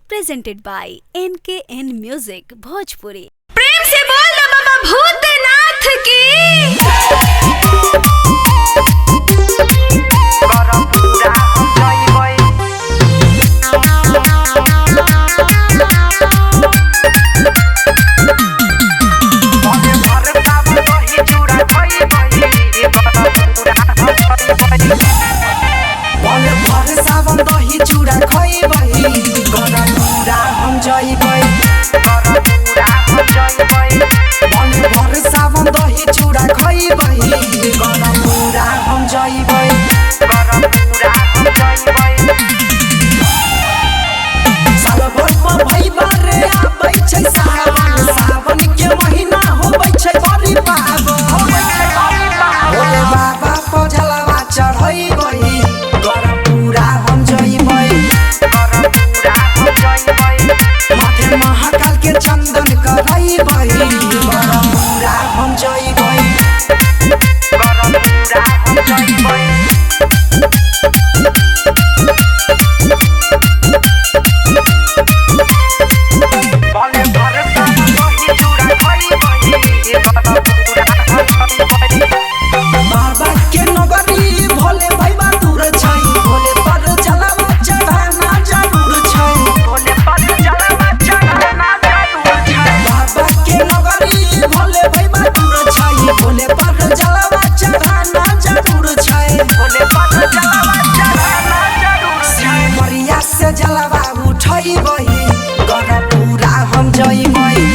presented by NKN Music Bhojpuri। प्रेम से बोल दो बाबा भूतनाथ की। सावन दही चूड़ा खइबही गरा पूरा हम जइबई मन भर सावन दही चूड़ा खइबही गरा पूरा हम जइबई साल भर पर भइबा रे आबै छै सावन सावन के महीना होबै छै बड़ी पावन भोले बाबा पर जलवा चढ़इबही गरा पूरा हम जइबई माथे महाकाल के चंदन करइबही गरा पूरा हम जइबई बाबा के नगरी भोले भइबा दूर छै भोले पर जलवा चढ़ाना जरूर छै बाबा के नगरी भोले भइबा दूर छै भोले पर जलवा चढ़ाना जरूर छै सिमरिया से जलवा उठइबही गरा पूरा हम जइबई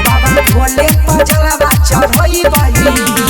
बाबा भोले पर जलवा चढ़इबही